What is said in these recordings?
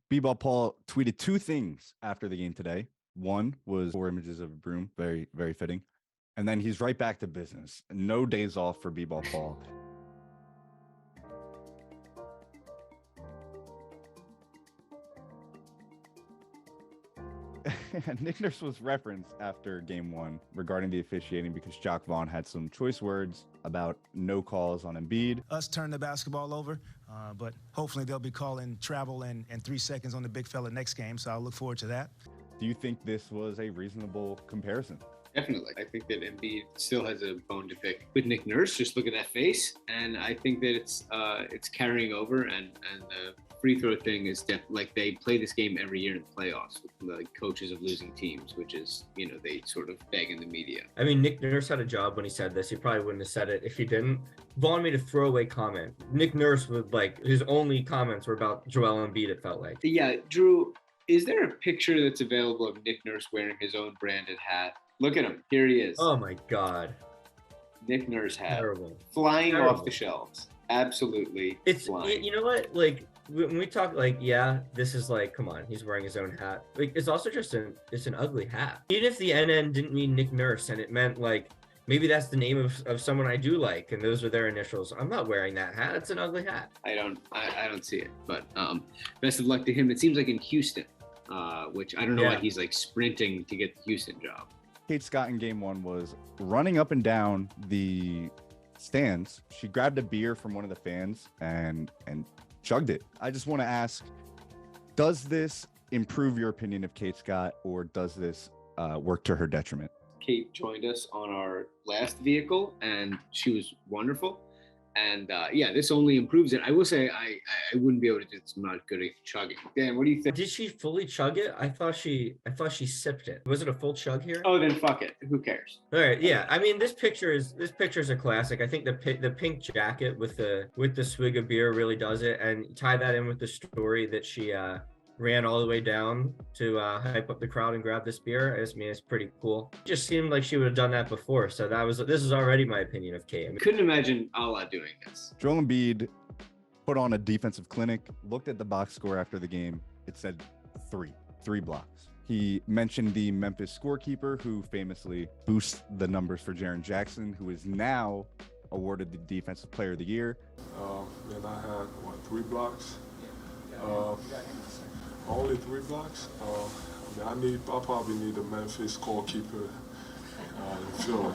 B-Ball Paul tweeted two things after the game today. One was 4 images of a broom, very, very fitting. And then he's right back to business. No days off for B-Ball Paul. Nick Nurse was referenced after game one regarding the officiating because Jock Vaughn had some choice words about no calls on Embiid. Us turn the basketball over, but hopefully they'll be calling travel and 3 seconds on the big fella next game, so I'll look forward to that. Do you think this was a reasonable comparison? Definitely. I think that Embiid still has a bone to pick with Nick Nurse. Just look at that face, and I think that it's carrying over. And the free throw thing is like they play this game every year in the playoffs with the coaches of losing teams, which is they sort of beg in the media. I mean, Nick Nurse had a job when he said this. He probably wouldn't have said it if he didn't. Vaughn made a throwaway comment. Nick Nurse would his only comments were about Joel Embiid. It felt like. Yeah, Drew. Is there a picture that's available of Nick Nurse wearing his own branded hat? Look at him. Here he is. Oh my God. Nick Nurse hat. Terrible. Flying off the shelves. Absolutely flying. You know what? When we talk this is come on, he's wearing his own hat. It's also just it's an ugly hat. Even if the NN didn't mean Nick Nurse and it meant maybe that's the name of someone I do like and those are their initials, I'm not wearing that hat. It's an ugly hat. I don't see it, but best of luck to him. It seems like in Houston, which I don't know why he's sprinting to get the Houston job. Kate Scott in game one was running up and down the stands. She grabbed a beer from one of the fans and chugged it. I just want to ask, does this improve your opinion of Kate Scott, or does this work to her detriment? Kate joined us on our last vehicle and she was wonderful. And this only improves it. I will say I wouldn't be able to do it. I'm not good at chugging. Dan, what do you think? Did she fully chug it? I thought she sipped it. Was it a full chug here? Oh, then fuck it. Who cares? All right, yeah. I mean, this picture is a classic. I think the pink jacket with the swig of beer really does it, and tie that in with the story that she ran all the way down to hype up the crowd and grab this beer. I mean, it's pretty cool. It just seemed like she would have done that before. So this is already my opinion of Kate. I mean, couldn't imagine Allah doing this. Joel Embiid put on a defensive clinic, looked at the box score after the game. It said 3 blocks. He mentioned the Memphis scorekeeper who famously boosts the numbers for Jaren Jackson, who is now awarded the Defensive Player of the Year. And I had, 3 blocks? Only 3 blocks? I probably need a Memphis scorekeeper in Philly.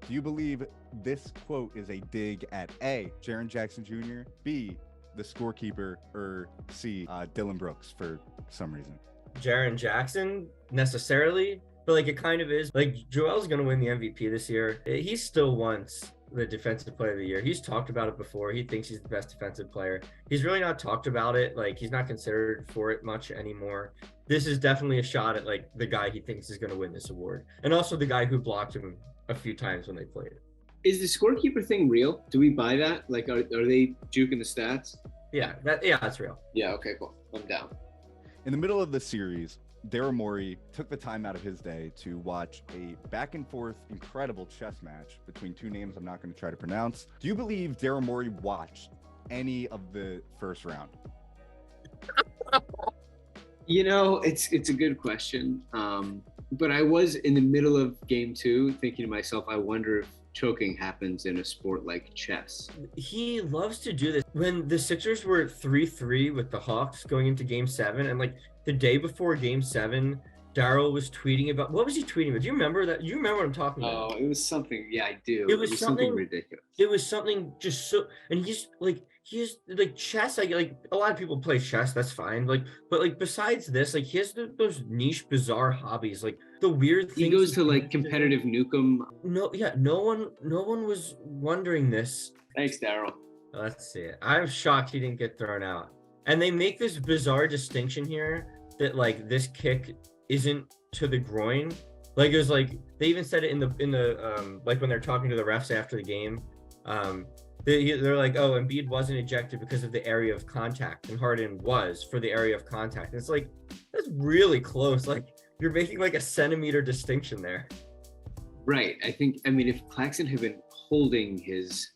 Do you believe this quote is a dig at A, Jaren Jackson Jr., B, the scorekeeper, or C, Dylan Brooks for some reason? Jaren Jackson necessarily, but it kind of is. Joel's going to win the MVP this year. He still wants the Defensive Player of the Year. He's talked about it before. He thinks he's the best defensive player. He's really not talked about it. He's not considered for it much anymore. This is definitely a shot at the guy he thinks is going to win this award, and also the guy who blocked him a few times when they played it. Is the scorekeeper thing real? Do we buy that? Are they juking the stats? Yeah, that's real. Yeah, okay, cool. I'm down. In the middle of the series, Daryl Morey took the time out of his day to watch a back and forth incredible chess match between two names I'm not going to try to pronounce. Do you believe Daryl Morey watched any of the first round? It's a good question. But I was in the middle of game 2 thinking to myself, I wonder if choking happens in a sport like chess. He loves to do this. When the Sixers were 3-3 with the Hawks going into game 7, and the day before game 7, Daryl was tweeting about, what was he tweeting about? Do you remember that? You remember what I'm talking about? Oh, it was something. Yeah, I do. It was something ridiculous. It was something just so, and he's chess. A lot of people play chess. That's fine. But besides this, he has those niche, bizarre hobbies. The weird things. He goes to competitive Nukem. No one was wondering this. Thanks, Daryl. Let's see it. I'm shocked he didn't get thrown out. And they make this bizarre distinction here that this kick isn't to the groin. It was they even said it in the when they're talking to the refs after the game. They're like, oh, Embiid wasn't ejected because of the area of contact, and Harden was for the area of contact. And it's that's really close. You're making a centimeter distinction there. Right. I mean, if Claxton had been holding his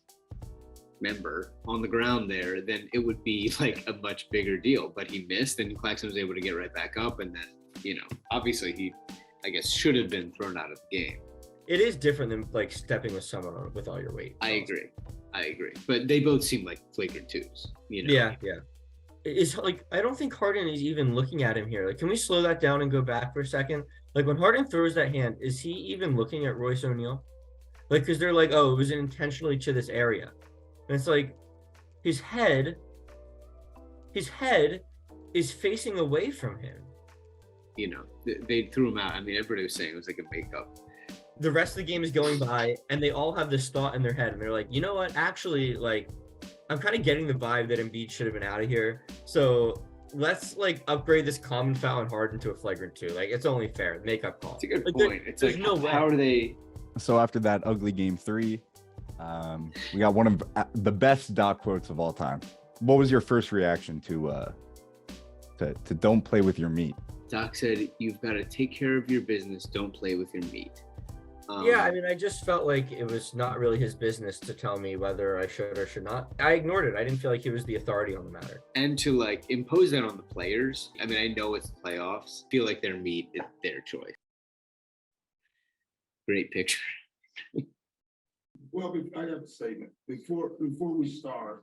member on the ground there, then it would be like a much bigger deal. But he missed, and Claxton was able to get right back up. And then, obviously he, I guess, should have been thrown out of the game. It is different than like stepping with someone with all your weight. I agree. But they both seem like flagrant twos. Yeah. It's like, I don't think Harden is even looking at him here. Like, can we slow that down and go back for a second? Like, when Harden throws that hand, is he even looking at Royce O'Neal? Like, because they're like, oh, it was intentionally to this area. And it's like, his head is facing away from him. They threw him out. I mean, everybody was saying it was like a makeup. The rest of the game is going by, and they all have this thought in their head, and they're like, you know what? Actually, like, I'm kind of getting the vibe that Embiid should have been out of here. So let's like upgrade this common foul and Harden to a flagrant 2. Like, it's only fair. Makeup call. It's a good point. It's like, no way. How are they? So after that ugly game 3, we got one of the best Doc quotes of all time. What was your first reaction to don't play with your meat? Doc said, "You've got to take care of your business. Don't play with your meat." Yeah, I mean, I just felt like it was not really his business to tell me whether I should or should not. I ignored it. I didn't feel like he was the authority on the matter. And to like impose that on the players, I mean, I know it's the playoffs. I feel like their meat is their choice. Great picture. Well, I have a statement. Before we start,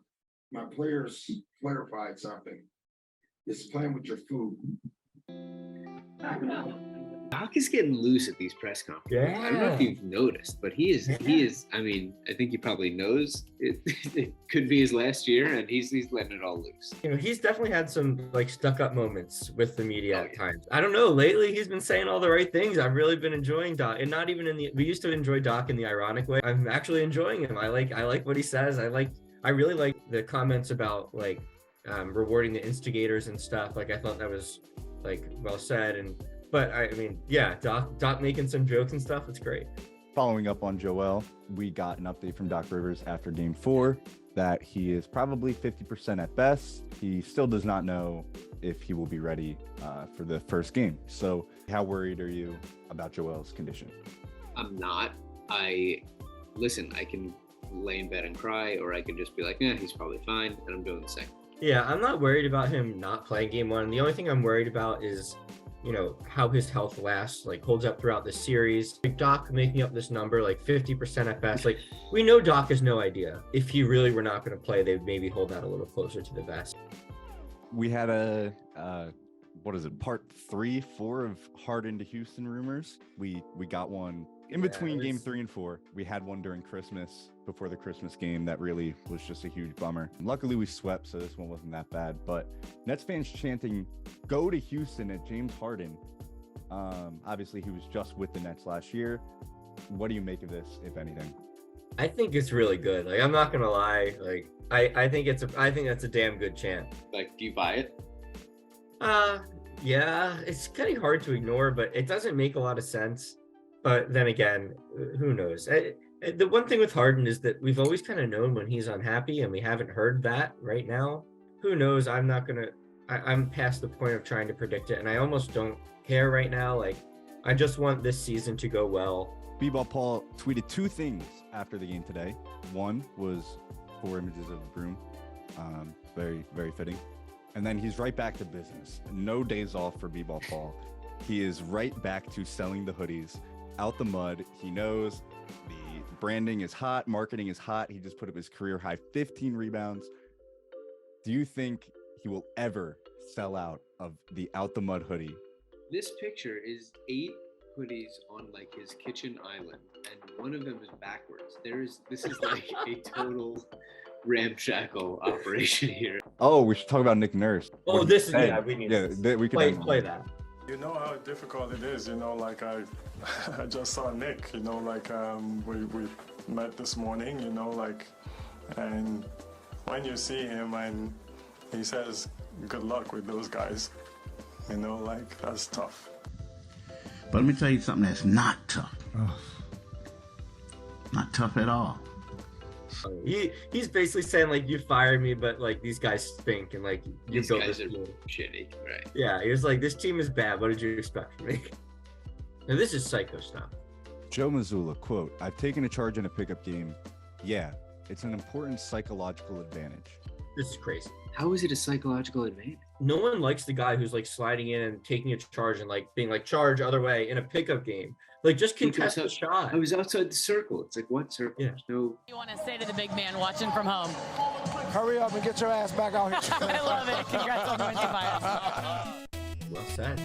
my players clarified something. It's playing with your food. Doc is getting loose at these press conferences. Yeah. I don't know if you've noticed, but he is, I mean, I think he probably knows it could be his last year, and he's letting it all loose. He's definitely had some like stuck up moments with the media at times. I don't know, lately he's been saying all the right things. I've really been enjoying Doc, and not even we used to enjoy Doc in the ironic way. I'm actually enjoying him. I like what he says. I really like the comments about like rewarding the instigators and stuff. Like, I thought that was like well said. But I mean, yeah, Doc making some jokes and stuff. It's great. Following up on Joel, we got an update from Doc Rivers after game 4 that he is probably 50% at best. He still does not know if he will be ready for the first game. So how worried are you about Joel's condition? I'm not. I can lay in bed and cry, or I can just be like, he's probably fine, and I'm doing the same. Yeah, I'm not worried about him not playing game 1. The only thing I'm worried about is how his health lasts, like holds up throughout the series. Like Doc making up this number, like 50% at best. Like, we know Doc has no idea. If he really were not going to play, they'd maybe hold that a little closer to the vest. We had part 3, 4 of Harden to Houston rumors. We got one in between game 3 and 4. We had one during Christmas, before the Christmas game, that really was just a huge bummer. Luckily we swept, so this one wasn't that bad. But Nets fans chanting "Go to Houston" at James Harden. Obviously he was just with the Nets last year. What do you make of this, if anything? I think it's really good. Like, I'm not gonna lie. Like, I think that's a damn good chant. Like, do you buy it? Yeah, it's kind of hard to ignore, but it doesn't make a lot of sense. But then again, who knows? The one thing with Harden is that we've always kind of known when he's unhappy, and we haven't heard that right now. Who knows? I'm past the point of trying to predict it, and I almost don't care right now. Like, I just want this season to go well. B-Ball Paul tweeted 2 things after the game today. One was 4 images of a broom. Very, very fitting. And then he's right back to business. No days off for B-Ball Paul. He is right back to selling the hoodies out the mud. He knows the branding is hot, marketing is hot. He just put up his career high 15 rebounds. Do you think he will ever sell out of the out the mud hoodie? This picture is 8 hoodies on like his kitchen island, and one of them is backwards. This is like a total ramshackle operation here. Oh, we should talk about Nick Nurse. Oh, this is we need we can play that. You know how difficult it is, like I just saw Nick, like we met this morning, like, and when you see him and he says good luck with those guys, like, that's tough. But let me tell you something that's not tough. Not tough at all. He's basically saying, like, you fired me, but like these guys stink, and like you These built guys this are team. shitty, right? Yeah, he was like, this team is bad. What did you expect from me? And this is psycho stuff. Joe Mazzulla, quote, "I've taken a charge in a pickup game. Yeah, It's an important psychological advantage. This is crazy. How is it a psychological advantage? No one likes the guy who's like sliding in and taking a charge and like being like charge other way in a pickup game. Like just contest the shot. I was outside the circle. It's like, what circle? Yeah. There's no. You want to say to the big man watching from home? Hurry up and get your ass back out here. I love it. Congrats on the 25. Well said.